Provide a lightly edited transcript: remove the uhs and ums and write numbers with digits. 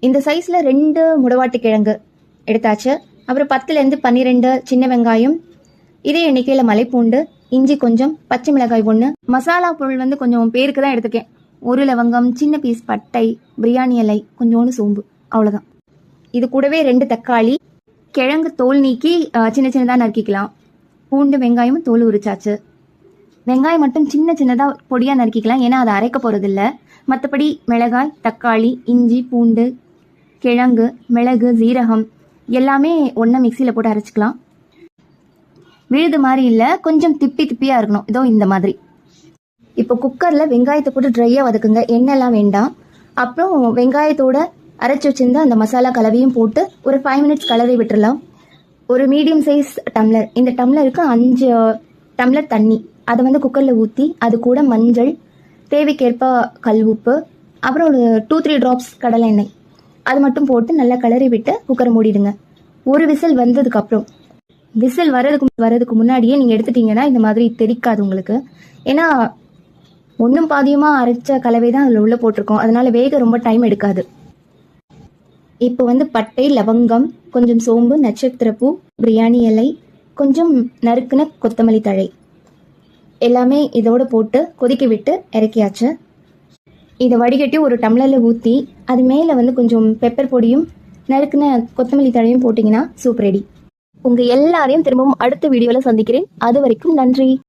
இந்த சைஸில் 2 முடவாட்டு கிழங்கு எடுத்தாச்சு. அப்புறம் 10லேருந்து 12 சின்ன வெங்காயம், இதே எண்ணிக்கையில் மலைப்பூண்டு, இஞ்சி கொஞ்சம், பச்சை மிளகாய் 1. மசாலா பொருள் வந்து கொஞ்சம் பேருக்கு தான் எடுத்துக்கேன். 1 லவங்கம், சின்ன பீஸ் பட்டை, பிரியாணி இலை, கொஞ்சோண்டு சோம்பு, அவ்வளோதான். இது கூடவே 2 தக்காளி, கிழங்கு தோல் நீக்கி சின்ன சின்னதாக நறுக்கிக்கலாம். பூண்டு வெங்காயமும் தோல் உரிச்சாச்சு. வெங்காயம் மட்டும் சின்ன சின்னதாக பொடியாக நறுக்கிக்கலாம், ஏன்னா அதை அரைக்க போகிறதில்ல. மற்றபடி மிளகாய், தக்காளி, இஞ்சி, பூண்டு, கிழங்கு, மிளகு, ஜீரகம் எல்லாமே ஒன்றா மிக்சியில் போட்டு அரைச்சிக்கலாம். விழுது மாதிரி இல்லை, கொஞ்சம் திப்பி திப்பியாக இருக்கணும். இதோ இந்த மாதிரி. இப்போ குக்கரில் வெங்காயத்தை போட்டு ட்ரையாக வதக்குங்க, எண்ணெய்லாம் வேண்டாம். அப்புறம் வெங்காயத்தோட அரைச்சி வச்சிருந்தா அந்த மசாலா கலவையும் போட்டு ஒரு 5 மினிட்ஸ் கலவை விட்டுடலாம். ஒரு மீடியம் சைஸ் டம்ளர், இந்த டம்ளருக்கு 5 டம்ளர் தண்ணி, அதை வந்து குக்கரில் ஊற்றி அது கூட மஞ்சள், தேவைக்கேற்ப கல் உப்பு, அப்புறம் ஒரு 2-3 ட்ராப்ஸ் கடலை எண்ணெய், அது மட்டும் போட்டு நல்லா கிளறி விட்டு குக்கரை மூடிடுங்க. ஒரு விசில் வந்ததுக்கப்புறம், விசில் வரதுக்கு முன்னாடியே நீங்கள் எடுத்துட்டீங்கன்னா இந்த மாதிரி தெரிக்காது உங்களுக்கு. ஏன்னா ஒன்றும் பாதியமாக அரைச்ச கலவை தான் அதில் உள்ளே போட்டிருக்கோம், அதனால வேக ரொம்ப டைம் எடுக்காது. இப்போ வந்து பட்டை, லவங்கம், கொஞ்சம் சோம்பு, நட்சத்திரப்பூ, பிரியாணி இலை, கொஞ்சம் நறுக்குன கொத்தமல்லி தழை எல்லாமே இதோடு போட்டு கொதிக்க விட்டு இறக்கியாச்சு. இதை வடிகட்டி ஒரு டம்ளரில் ஊற்றி அது மேலே வந்து கொஞ்சம் பெப்பர் பொடியும் நறுக்குன கொத்தமல்லி தழையும் போட்டிங்கன்னா சூப் ரெடி. உங்கள் எல்லாரையும் திரும்பவும் அடுத்த வீடியோவில் சந்திக்கிறேன். அது வரைக்கும் நன்றி.